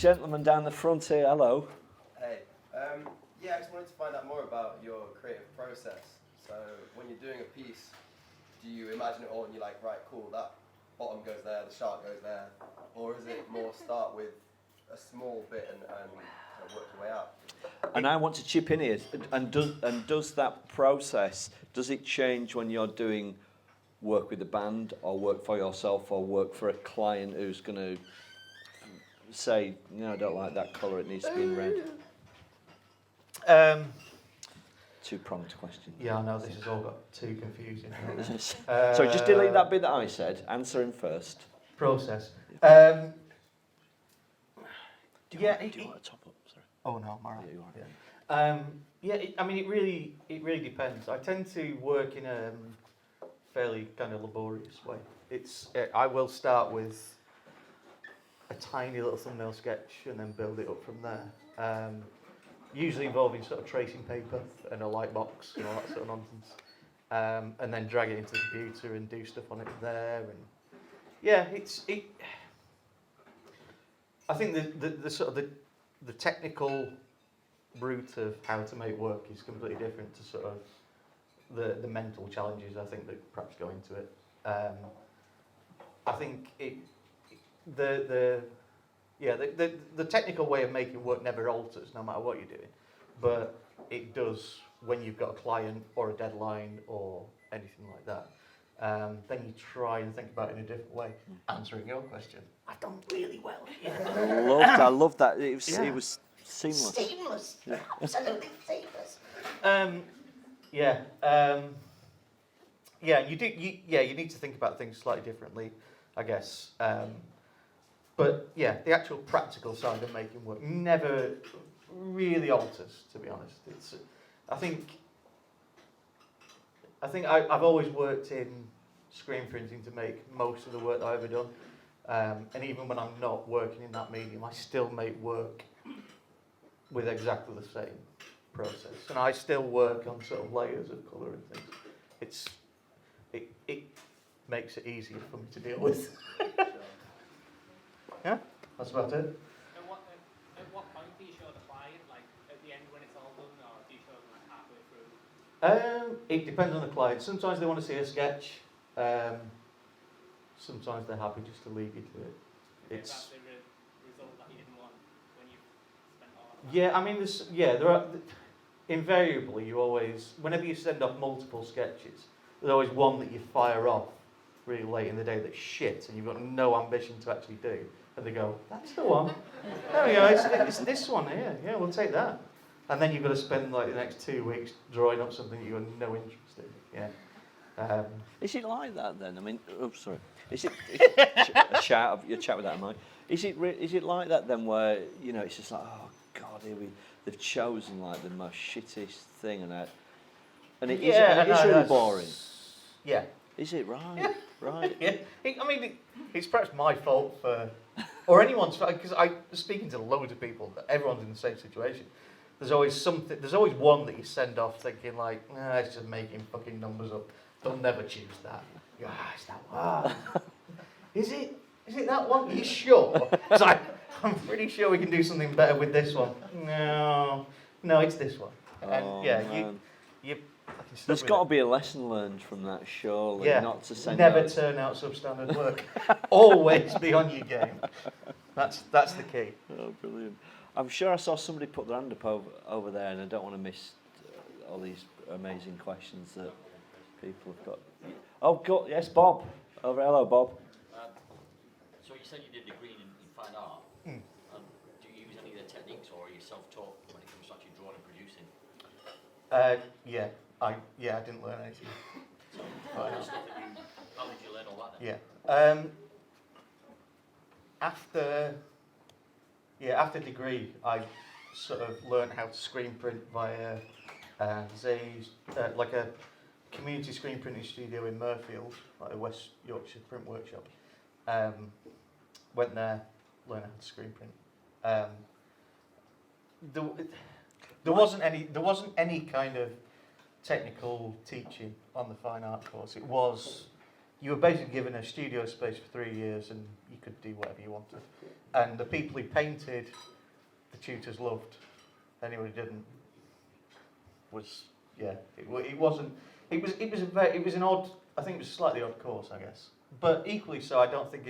gentleman down the front here, hello. Hey, yeah, I just wanted to find out more about your creative process. So when you're doing a piece, do you imagine it all and you're like, right, cool, that bottom goes there, the shark goes there, or is it more start with a small bit and kind of work your way out? And I want to chip in here, and does that process, does it change when you're doing work with the band, or work for yourself, or work for a client who's going to say, no, I don't like that colour, it needs to be in red? Two-pronged question. Yeah, I know this has all got too confusing. So just delete that bit that I said, answer him first. Process. Do you want to top up? Sorry. Oh no, I'm alright. Yeah, you are. I mean, it really depends. I tend to work in a fairly kind of laborious way. I will start with a tiny little thumbnail sketch and then build it up from there. Usually involving sort of tracing paper and a light box and all that sort of nonsense. And then drag it into the computer and do stuff on it there. And yeah, I think the sort of the technical route of how to make work is completely different to sort of the mental challenges, I think, that perhaps go into it. I think the technical way of making work never alters no matter what you're doing, but it does when you've got a client or a deadline or anything like that. Then you try and think about it in a different way. Answering your question, I've done really well here. I loved that. It was seamless. Seamless, absolutely seamless. You need to think about things slightly differently, I guess. But yeah, the actual practical side of making work never really alters, to be honest. I think I've always worked in screen printing to make most of the work that I've ever done. And even when I'm not working in that medium, I still make work with exactly the same process. And I still work on sort of layers of colour and things. It makes it easier for me to deal with. Yeah, that's about it. At what point do you show the client? Like at the end when it's all done, or do you show them like halfway through? It depends on the client. Sometimes they want to see a sketch. Sometimes they're happy just to leave you to it. Is that the result that you didn't want when you spent all that? Yeah, I mean, there are invariably you always, whenever you send off multiple sketches, there's always one that you fire off really late in the day that's shit, and you've got no ambition to actually do. And they go, that's the one. There we go, it's this one here. Yeah, we'll take that. And then you've got to spend like the next 2 weeks drawing up something that you have no interest in. Yeah. Is it like that then? I mean, oh sorry. Is it a chat with that mic? Is it like that then, where it's just like, oh God, they've chosen like the most shittest thing, and it is really boring. Yeah. Is it right? Yeah. Right. Yeah. It's perhaps my fault or anyone's fault, because I'm speaking to loads of people. Everyone's in the same situation. There's always something. There's always one that you send off thinking like, it's just making fucking numbers up. They'll never choose that. You go, it's that one. Is it that one? Are you sure? It's like, I'm pretty sure we can do something better with this one. No, it's this one. And there's got to be a lesson learned from that, surely. Yeah. Not to send Never turn out substandard work. Always be on your game. That's the key. Oh, brilliant. I'm sure I saw somebody put their hand up over there, and I don't want to miss all these amazing questions that people have got. Oh, God, yes, Bob. Over, hello, Bob. So you said you did a degree in fine art. And do you use any of the techniques, or are you self-taught when it comes to actually drawing and producing? I didn't learn anything. So how did you learn all that then? Yeah. After degree, I sort of learned how to screen print via like a community screen printing studio in Murfield, like a West Yorkshire print workshop. Went there, learned how to screen print. There wasn't any kind of technical teaching on the fine art course. It was you were basically given a studio space for 3 years and you could do whatever you wanted. And the people who painted, the tutors loved. Anyone who didn't was, yeah, it wasn't. It was an odd. I think it was a slightly odd course, I guess. But equally so, I don't think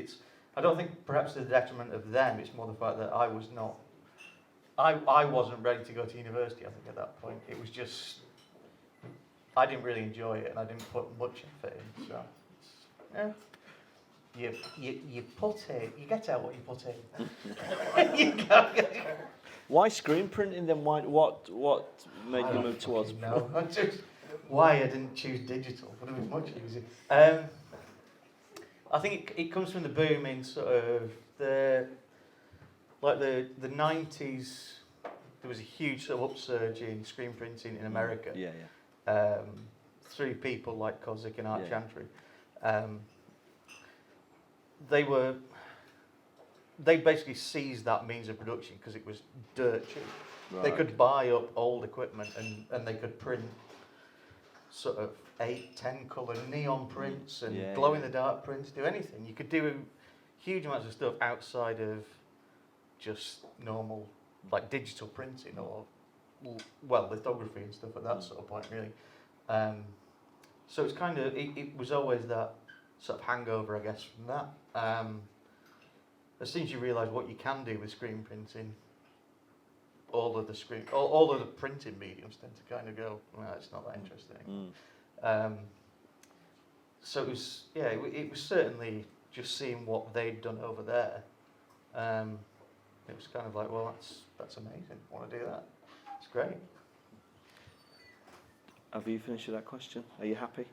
perhaps to the detriment of them. It's more the fact that I was not. I wasn't ready to go to university. I think at that point it was just. I didn't really enjoy it, and I didn't put much effort in. So, yeah. You put it. You get out what you put in. You go. Why screen printing then? What made you move towards? No, why I didn't choose digital. Would have been much easier. I think it comes from the boom in sort of the 90s. There was a huge sort of upsurge in screen printing in America. Yeah. Through people like Kozik and Art Yeah. Chantry. They basically seized that means of production because it was dirt cheap. Right. They could buy up old equipment and they could print sort of 8-10 colour neon prints and glow in the dark prints, do anything. You could do huge amounts of stuff outside of just normal like digital printing or lithography and stuff at that sort of point really. So it's kind of it was always that sort of hangover, I guess, from that. As soon as you realise what you can do with screen printing, all of the printing mediums tend to kind of go, well, it's not that interesting. So it was certainly just seeing what they'd done over there. It was kind of like, well, that's amazing. I want to do that. It's great. Have you finished with that question? Are you happy?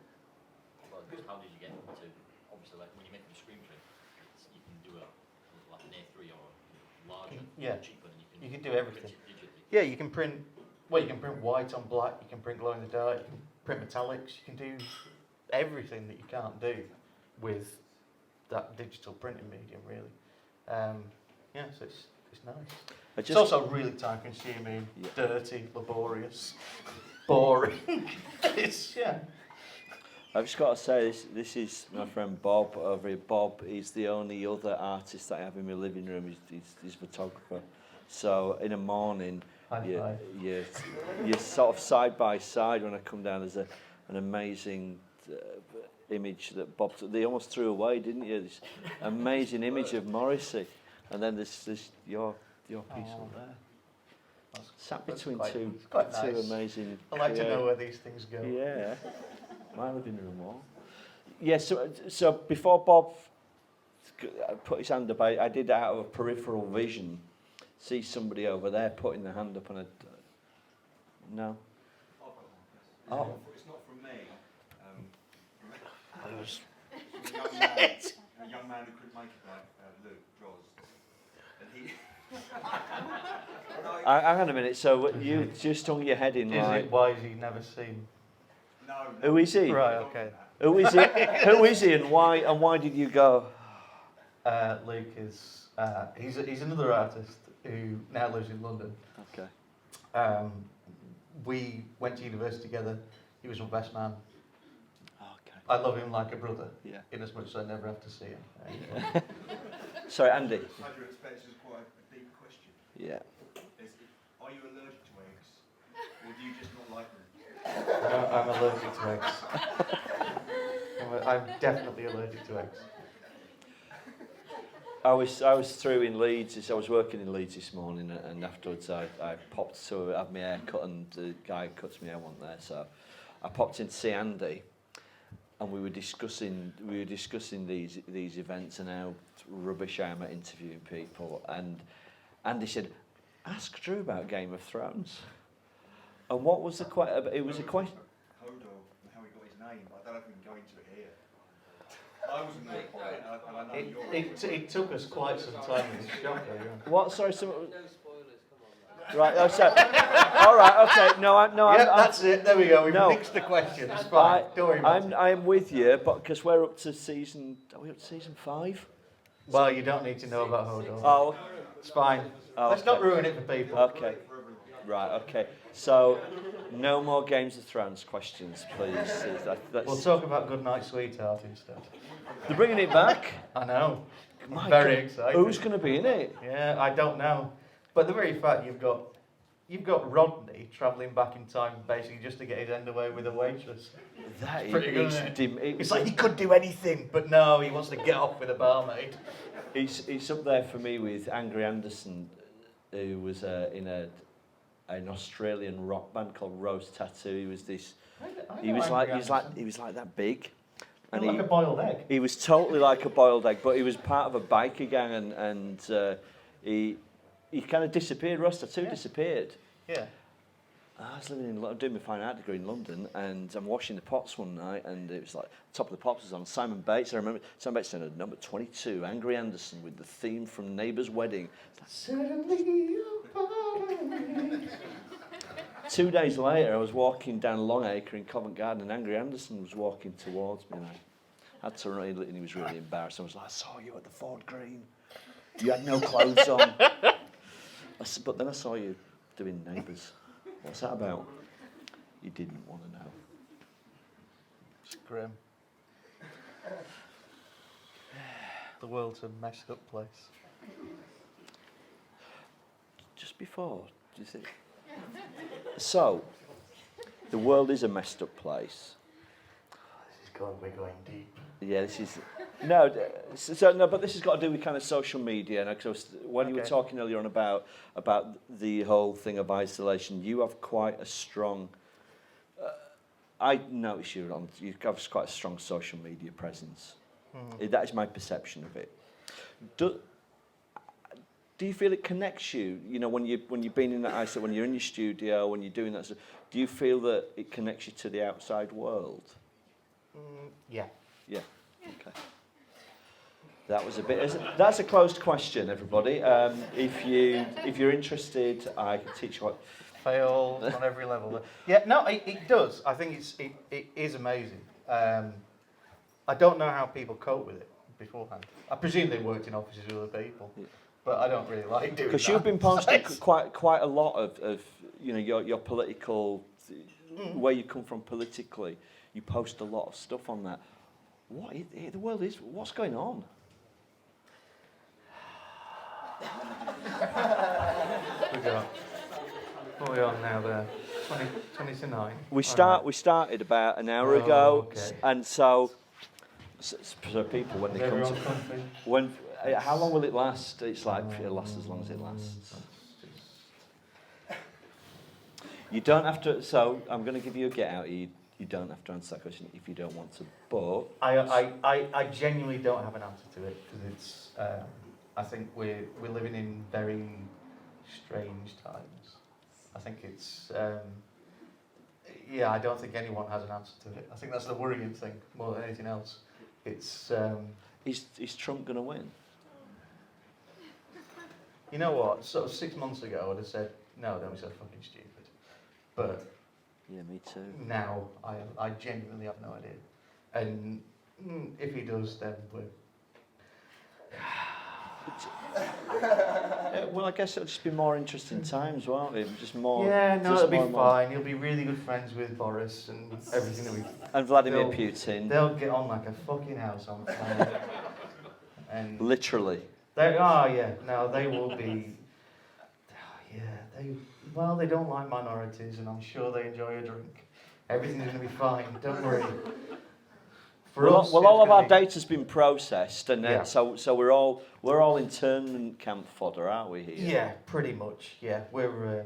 Well, how did you get into, obviously, like when you make the screen print, you can do like an A3 or larger, cheaper, and you can do everything. print it digitally. Yeah, you can print white on black, you can print glow in the dark, you can print metallics, you can do everything that you can't do with that digital printing medium, really. So it's nice. It's also really time consuming, dirty, laborious, boring. I've just got to say, this is my friend Bob over here. Bob is the only other artist that I have in my living room. He's a photographer. So in the morning, you're sort of side by side when I come down. There's an amazing image that Bob took. They almost threw away, didn't you? This amazing image of Morrissey. And then there's your piece up there. Sat between two nice. amazing. I like to know where these things go. Yeah, my living room wall. Yeah, so before Bob put his hand up, I did it out of a peripheral vision. See somebody over there putting their hand up on a. No. Oh. It's not from me. It was. A young man who couldn't make it, like Luke Ross. And he. Hang on a minute. So you just hung your head in. Why is he never seen? No. Who is he? Right. Okay. Who is he? Who is he? And why did you go? Luke is. He's another artist who now lives in London. Okay. We went to university together. He was my best man. Okay. I love him like a brother. Yeah. In as much as I never have to see him. Sorry, Andy. As you expect, this is quite a deep question. Yeah. Are you allergic to eggs? Or do you just not like them? No, I'm allergic to eggs. I'm definitely allergic to eggs. I was through in Leeds. I was working in Leeds this morning, and afterwards I popped to have my hair cut, and the guy who cuts my hair wasn't there, so I popped in to see Andy, and we were discussing these events and how rubbish I am at interviewing people. And Andy said, "Ask Drew about Game of Thrones." And what was the question? It was a question. Hodor and how he got his name. I don't know if we can go into it here. I wasn't there for it, and I know It took us quite some time in the shop. What? Sorry, some. No spoilers, come on. Right. Oh, so, all right. Okay. No. That's it. There we go. We've No. mixed the question. It's fine. Don't worry about it. I'm with you, but because we're up to season. Are we up to season 5? Well, you don't need to know about Hodor. Oh. It's fine. Oh, Let's okay. not ruin it for people. Okay. Right. Okay. So, no more Games of Thrones questions, please. We'll talk about Goodnight Sweetheart instead. They're bringing it back. I know. My I'm very God. excited. Who's going to be in it? Yeah, I don't know. But the very fact you've got Rodney travelling back in time basically just to get his end away with a waitress. That Pretty good, is, isn't it? It's like he could do anything, but no, he wants to get off with a barmaid. It's up there for me with Angry Anderson, who was in an Australian rock band called Rose Tattoo. He was this. He was like that big. And like a boiled egg. He was totally like a boiled egg, but he was part of a biker gang, and he kind of disappeared. Rose Tattoo disappeared. Yeah. I was living in doing my fine art degree in London, and I'm washing the pots one night, and it was like top of the pots was on Simon Bates. I remember Simon Bates said number 22, Angry Anderson, with the theme from Neighbour's Wedding. Suddenly you're part of me. 2 days later, I was walking down Longacre in Covent Garden, and Angry Anderson was walking towards me, and I had to run, and he was really embarrassed. I was like, I saw you at the Ford Green. You had no clothes on. But then I saw you doing Neighbours. What's that about? You didn't want to know. It's grim. The world's a messed up place. Just before, do you think? So, the world is a messed up place. We're going deep. Yeah, this is... No, but this has got to do with kind of social media. And when you were talking earlier on about the whole thing of isolation, you have quite a strong... I notice you have quite a strong social media presence. That is my perception of it. Do you feel it connects you? You know, when you've been in that isolation, when you're in your studio, when you're doing that stuff, do you feel that it connects you to the outside world? Yeah. Yeah. Okay. That was a bit. That's a closed question, everybody. If you're interested, I can teach you what. Fail on every level. Yeah, no, it does. I think it is amazing. I don't know how people cope with it beforehand. I presume they worked in offices with other people, but I don't really like doing that. Because you've been posting quite a lot of your political, where you come from politically. You post a lot of stuff on that. The world is? What's going on? What are we on now there? 20 to 9. We started about an hour ago, okay. and so people when they come to how long will it last? It's like it'll last as long as it lasts. You don't have to. So I'm going to give you a get out. You don't have to answer that question if you don't want to. But I genuinely don't have an answer to it because it's. I think we're living in very strange times. I think it's. I don't think anyone has an answer to it. I think that's the worrying thing more than anything else. It's. Is Trump going to win? You know what? Sort of 6 months ago, I'd have said no. Don't be so fucking stupid. But. Yeah, me too. Now, I genuinely have no idea. And if he does, then we're... Well, I guess it'll just be more interesting times, won't it? Just more... Yeah, no, it'll be more. fine. He'll be really good friends with Boris and everything that we... And Vladimir Putin. They'll get on like a fucking house on fire. And literally. They will be... Well, they don't like minorities, and I'm sure they enjoy a drink. Everything's going to be fine. Don't worry. All of our data's been processed, and then, so we're all internment camp fodder, aren't we? Here. Yeah, pretty much. Yeah, we're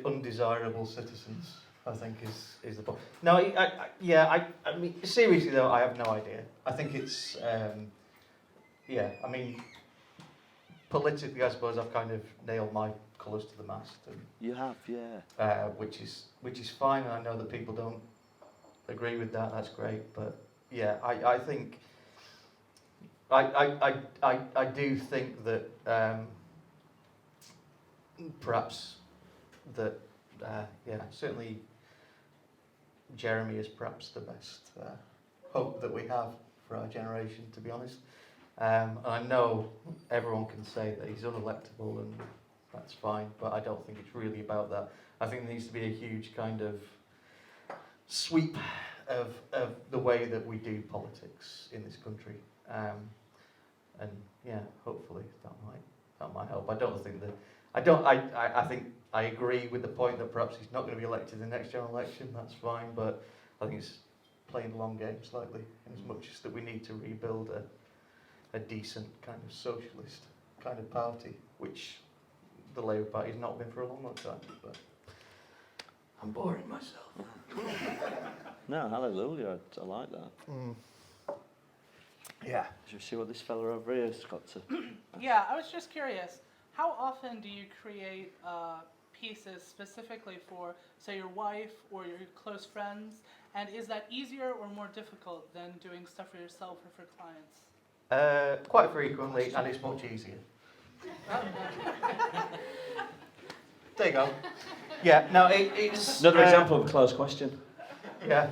undesirable citizens. I think is the point. No, I mean seriously though, I have no idea. I think it's I mean. Politically, I suppose I've kind of nailed my colours to the mast. And, you have, yeah. Which is fine, and I know that people don't agree with that. That's great, but yeah, I think I do think that perhaps that certainly Jeremy is perhaps the best hope that we have for our generation, to be honest. And I know everyone can say that he's unelectable and that's fine, but I don't think it's really about that. I think there needs to be a huge kind of sweep of the way that we do politics in this country, and yeah, hopefully that might help. I don't think that I think I agree with the point that perhaps he's not going to be elected in the next general election. That's fine, but I think it's playing the long game slightly, in as much as that we need to rebuild a decent kind of socialist kind of party, which the Labour Party's not been for a long time. But I'm boring myself. No, hallelujah. I like that. Yeah. Should we see what this fella over here has got to? Yeah, I was just curious. How often do you create pieces specifically for, say, your wife or your close friends? And is that easier or more difficult than doing stuff for yourself or for clients? Quite frequently, and it's much easier. There you go. Yeah, no, it's... Another example of a closed question. Yeah.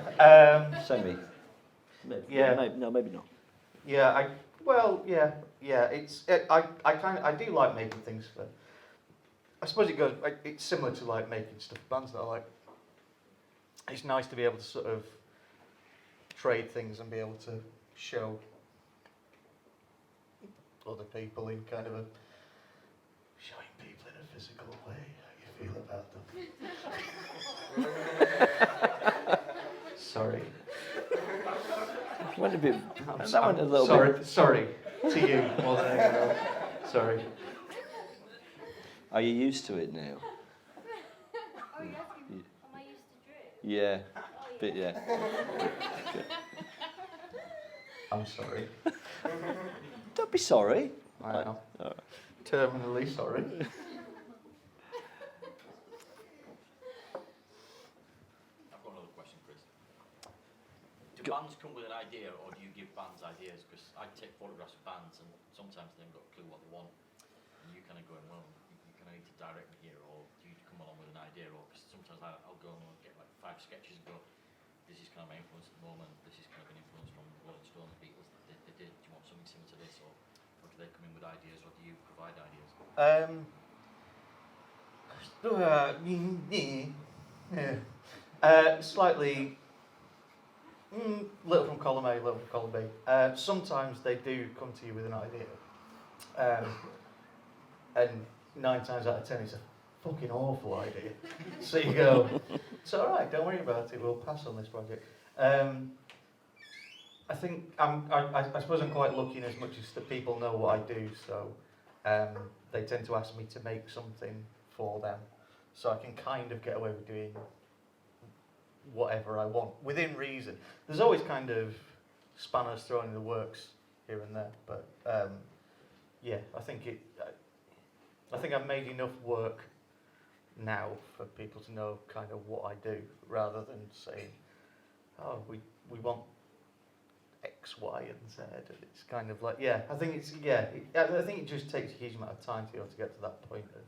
Send me. Maybe. Yeah. Maybe not. Yeah, I do like making things for... I suppose it's similar to like making stuff for bands that I like. It's nice to be able to sort of trade things and be able to show other people in kind of showing people in a physical way how you feel about them. Sorry. Went a bit. I'm That went a little bit. Sorry to you more than anything else. Sorry. Are you used to it now? Oh, you're asking, am I used to drip? Yeah. Oh, Bit, yeah. Good. I'm sorry. Don't be sorry. I know. Alright. Terminally sorry. I've got another question, Chris. Do Go- bands come with an idea, or do you give bands ideas? Because I take photographs of bands, and sometimes they haven't got a clue what they want, and you kind of going, well, you kind of need to direct me here, or do you come along with an idea? Or because sometimes I'll go and get like 5 sketches and go, this is kind of my influence at the moment. This is kind of an influence from Rolling Stones, the Beatles. They did. Do you want something similar to this, or do they come in with ideas, or do you provide ideas? Slightly, little from column A, little from column B. Sometimes they do come to you with an idea, and 9 times out of 10 it's a fucking awful idea. So you go, it's all right, don't worry about it. We'll pass on this project. I think I suppose I'm quite lucky in as much as that people know what I do, so they tend to ask me to make something for them, so I can kind of get away with doing whatever I want within reason. There's always kind of spanners thrown in the works here and there, but yeah, I think I've made enough work now for people to know kind of what I do, rather than saying, oh, we want X, Y, and Z. And it's kind of like, yeah, I think it just takes a huge amount of time to be able to get to that point of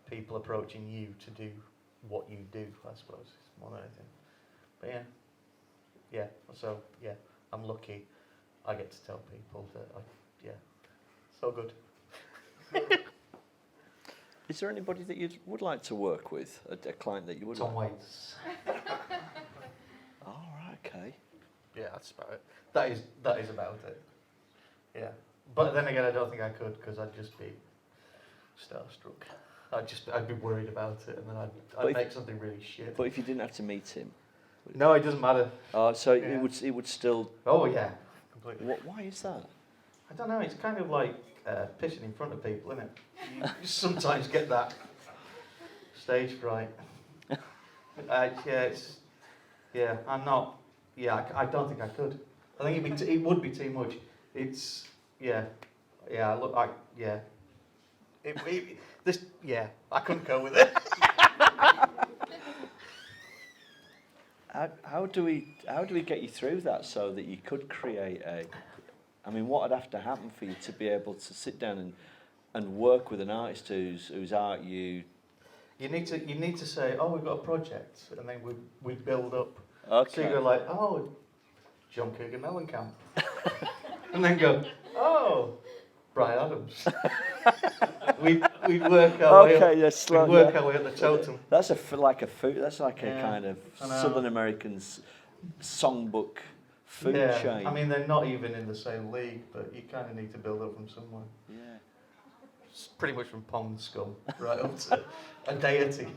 people approaching you to do what you do, I suppose, more than anything. But so I'm lucky I get to tell people that it's all good. Is there anybody that you would like to work with? A client that you would Tom like? Waits. Oh, right, okay. Yeah, that's about it. That is about it. Yeah, but then again, I don't think I could, because I'd just be starstruck. I'd be worried about it, and then I'd make something really shit. But if you didn't have to meet him? No, it doesn't matter. Oh, so Yeah. it would still... Oh yeah, completely. Why is that? I don't know. It's kind of like pissing in front of people, isn't it? You sometimes get that stage fright. I'm not. Yeah, I don't think I could. I think it would be too much. It's Look, I couldn't go with it. How do we get you through that so that you could create a... I mean, what would have to happen for you to be able to sit down and work with an artist whose art you... You need to say, oh, we've got a project, and then we build up. Okay. So you go like, oh, John Cougar Mellencamp. And then go, oh, Brian Adams. we work our way Okay, up. yeah, slow. We work yeah. our way up the totem. That's like a food. That's like a Yeah, kind of I know. Southern American songbook food chain. I mean, they're not even in the same league, but you kind of need to build up from somewhere. yeah. It's pretty much from pond scum right up to a deity.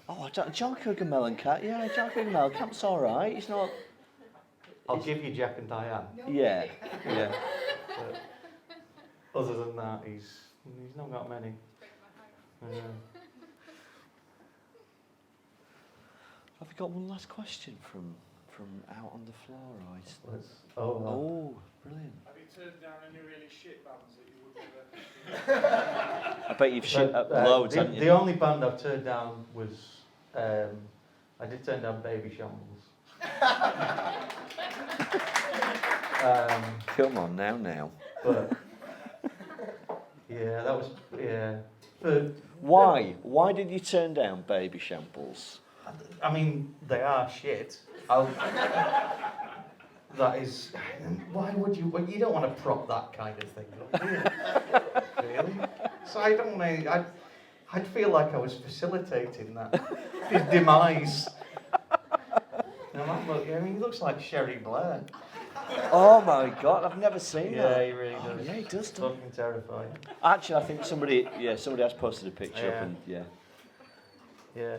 Oh, John Cougar Mellencamp. Yeah, John Cougar Mellencamp's all right. He's not. I'll give you Jack and Diane. Yeah, yeah. But other than that, he's not got many. Have we got one last question from out on the floor? Right? Oh, Brilliant. Have you turned down any really shit bands that you wouldn't have? I bet you've shit up loads, haven't you? The only band I've turned down was I did turn down Babyshambles. Come on now. But yeah, that was But Why? Why did you turn down Babyshambles? I mean, they are shit. That is. Why would you? Well, you don't want to prop that kind of thing up, do you? Really? So I don't know. I'd feel like I was facilitating that his demise. I mean, he looks like Sherry Blair. Oh my God! I've never seen Yeah, that. he really does. Yeah, he does. It's fucking terrifying. Actually, I think somebody has posted a picture up, and Yeah.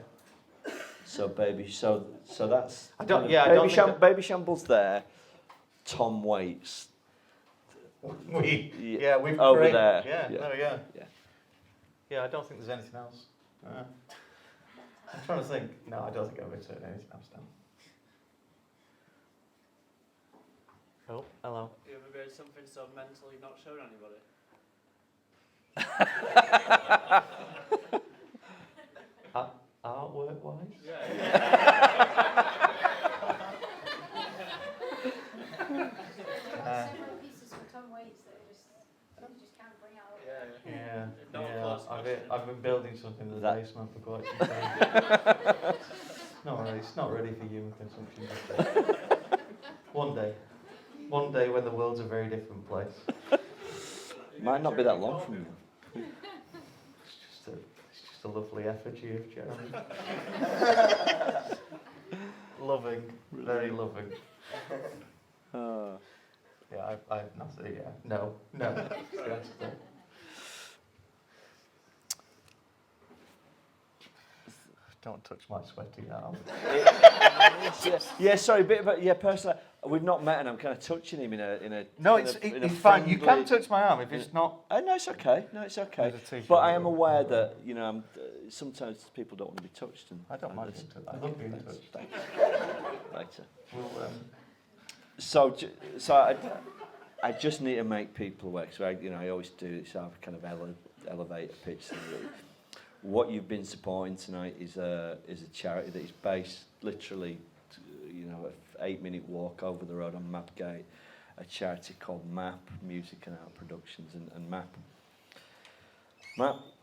So that's. I don't think Babyshambles there. Tom Waits. We've over created, there. Yeah. Yeah, I don't think there's anything else. I'm trying to think. No, I don't think I've ever turned anything else down. Oh, hello. You ever made something so mental you've not shown anybody? Artwork wise? Several pieces from Tom Waits that you just can't bring out. I've been building something in the basement for quite some time. It's not ready for human consumption. One day when the world's a very different place. Might not be that long from now. It's just a lovely effigy of Jeremy. Loving, very loving. Yeah, I have nothing. Yeah, no. Yes, no. Don't touch my sweaty arm. Yeah, sorry, personally, we've not met, and I'm kind of touching him in a. No, in it's a fine. You friendly- can touch my arm if it's not. No, it's okay. There's a t-shirt But I am over. aware that sometimes people don't want to be touched, and I don't mind being touched. I love being touched. Later. Well, So I just need to make people aware. So I always do this. I kind of elevate a pitch. What you've been supporting tonight is a charity that is based literally, an 8-minute walk over the road on Mapgate. A charity called MAP Music and Art Productions, and MAP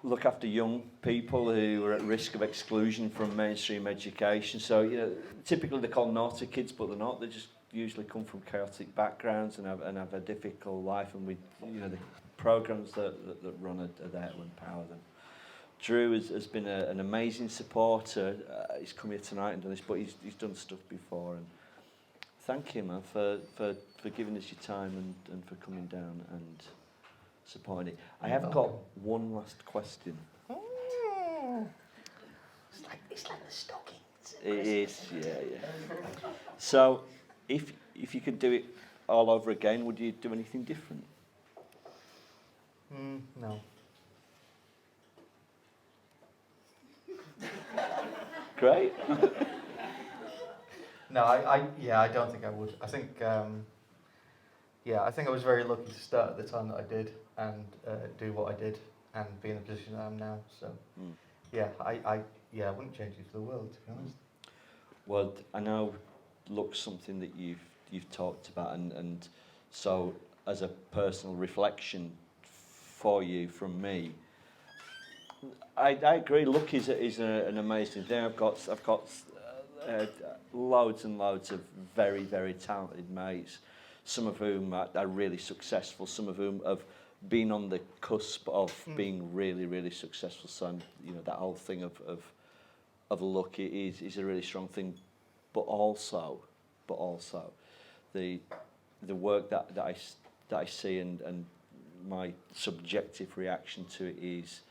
look after young people who are at risk of exclusion from mainstream education. So typically they're called naughty kids, but they're not. They just usually come from chaotic backgrounds and have a difficult life, and the programs that run are there to empower them. Drew has been an amazing supporter. He's come here tonight and done this, but he's done stuff before. And thank you, man, for giving us your time and for coming down and supporting it. I have got one last question. It's like the stockings. It is, yeah. So, if you could do it all over again, would you do anything different? No. Great. No, I don't think I would. I think, I think I was very lucky to start at the time that I did and do what I did and be in the position I am now. So, I wouldn't change it for the world, to be honest. Well, I know looks something that you've talked about, and so as a personal reflection for you from me, I agree. Look is an amazing thing. I've got loads and loads of very, very talented mates, some of whom are really successful, some of whom have being on the cusp of being really, really successful. So, you know, that whole thing of luck is a really strong thing, but also the work that I see and my subjective reaction to it is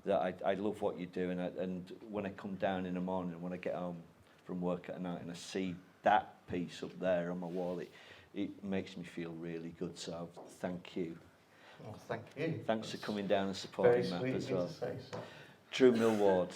that I love what you do, and when I come down in the morning, when I get home from work at night and I see that piece up there on my wall, it makes me feel really good. So thank you. Well, thank you. Thanks for coming down and supporting Very Map sweet as of you well. to say so. Drew Millward.